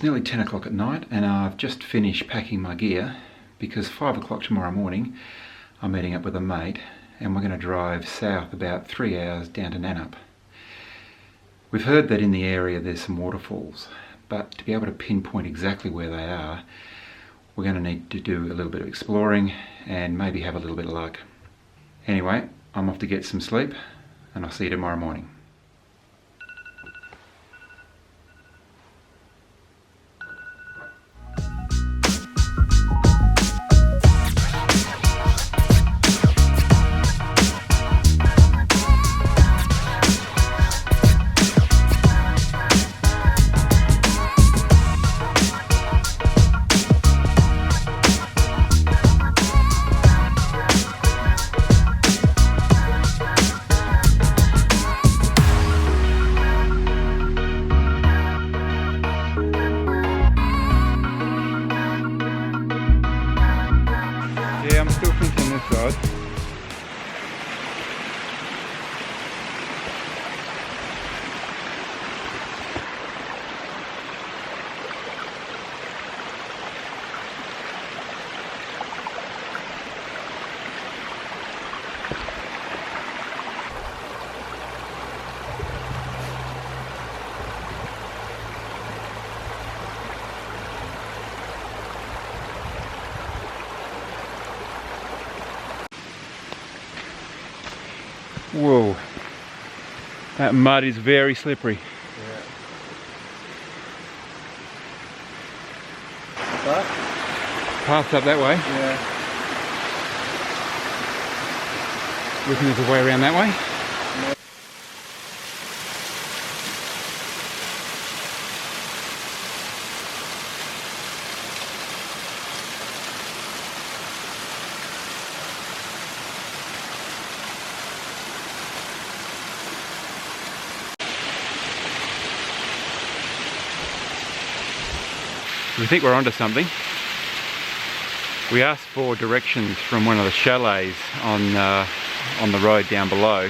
it's nearly 10 o'clock at night and I've just finished packing my gear because 5 o'clock tomorrow morning I'm meeting up with a mate and we're going to drive south about 3 hours down to Nannup. We've heard that in the area there's some waterfalls, but to be able to pinpoint exactly where they are, we're going to need to do a little bit of exploring and maybe have a little bit of luck. Anyway, I'm off to get some sleep and I'll see you tomorrow morning. Yeah, I'm still thinking this side. Whoa, that mud is very slippery. Yeah. Path's up that way. Yeah. Looking there's a way around that way. No. We think we're onto something. We asked for directions from one of the chalets on the road down below.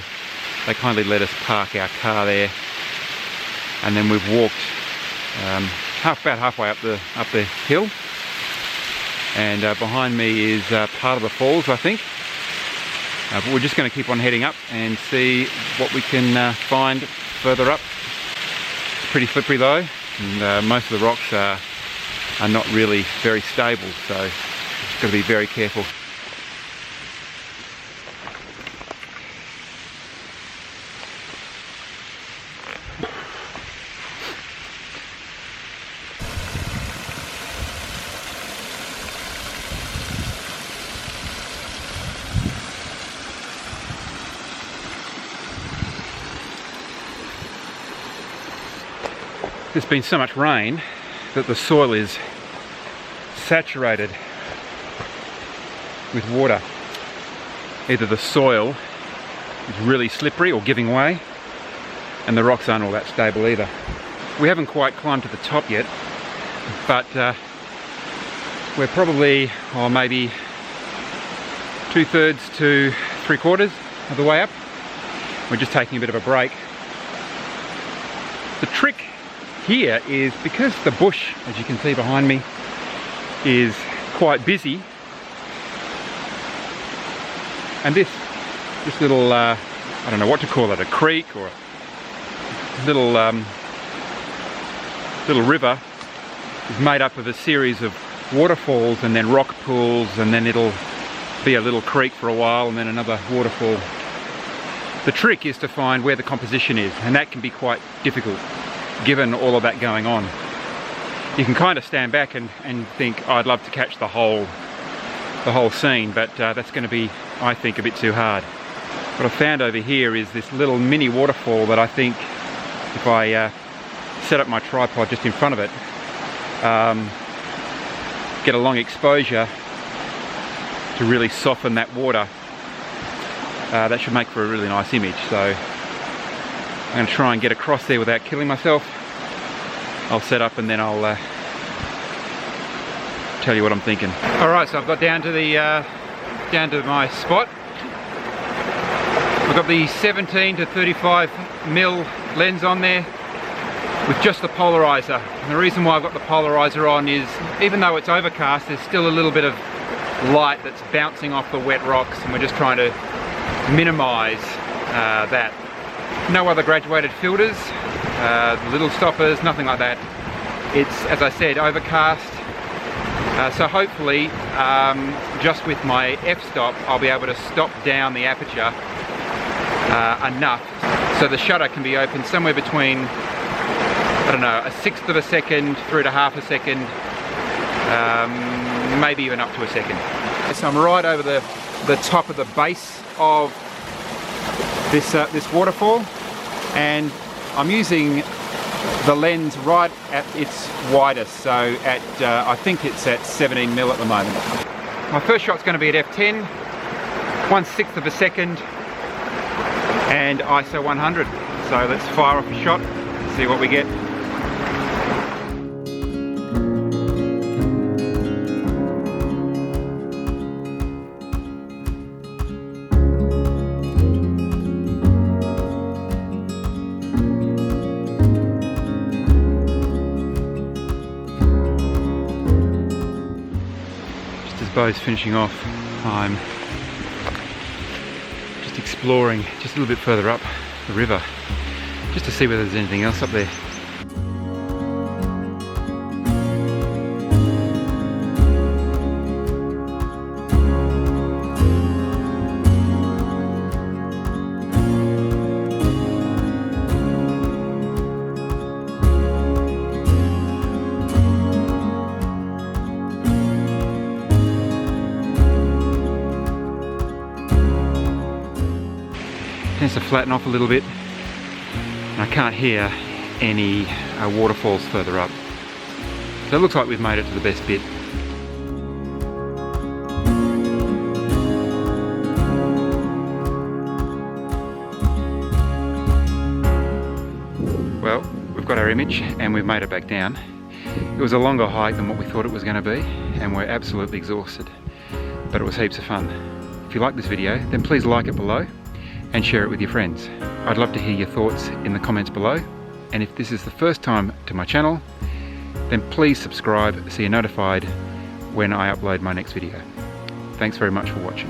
They kindly let us park our car there, and then we've walked about halfway up the hill. And behind me is part of the falls, I think. But we're just going to keep on heading up and see what we can find further up. It's pretty slippery though, and most of the rocks are not really very stable, so you've got to be very careful. There's been so much rain that the soil is saturated with water. Either the soil is really slippery or giving way, and the rocks aren't all that stable either. We haven't quite climbed to the top yet, but we're probably, or maybe 2/3 to 3/4 of the way up. We're just taking a bit of a break. The trick here is, because the bush, as you can see behind me, is quite busy, and this little I don't know what to call it, a creek or a little river, is made up of a series of waterfalls and then rock pools, and then it'll be a little creek for a while and then another waterfall. The trick is to find where the composition is, and that can be quite difficult given all of that going on. You can kind of stand back and think, oh, I'd love to catch the whole scene, but that's going to be, I think, a bit too hard. What I've found over here is this little mini waterfall that I think, if I set up my tripod just in front of it, get a long exposure to really soften that water, that should make for a really nice image. So I'm going to try and get across there without killing myself. I'll set up and then I'll tell you what I'm thinking. Alright, so I've got down to my spot. I've got the 17 to 35mm lens on there. with just the polarizer. And the reason why I've got the polarizer on is, even though it's overcast, there's still a little bit of light that's bouncing off the wet rocks, and we're just trying to minimize that. No other graduated filters, little stoppers, nothing like that. It's, as I said, overcast. So hopefully, just with my f-stop, I'll be able to stop down the aperture enough so the shutter can be opened somewhere between, I don't know, 1/6 of a second through to 1/2 a second, maybe even up to a second. So I'm right over the top of the base of this waterfall, and I'm using the lens right at its widest, so at I think it's at 17mm at the moment. My first shot's going to be at f10, 1/6 of a second, and ISO 100. So let's fire off a shot, see what we get. Beau's finishing off, I'm just exploring just a little bit further up the river, just to see whether there's anything else up there. Tends to flatten off a little bit, and I can't hear any waterfalls further up. So it looks like we've made it to the best bit. Well, we've got our image and we've made it back down. It was a longer hike than what we thought it was going to be, and we're absolutely exhausted, but it was heaps of fun. If you like this video, then please like it below and share it with your friends. I'd love to hear your thoughts in the comments below, and if this is the first time to my channel, then please subscribe so you're notified when I upload my next video. Thanks very much for watching.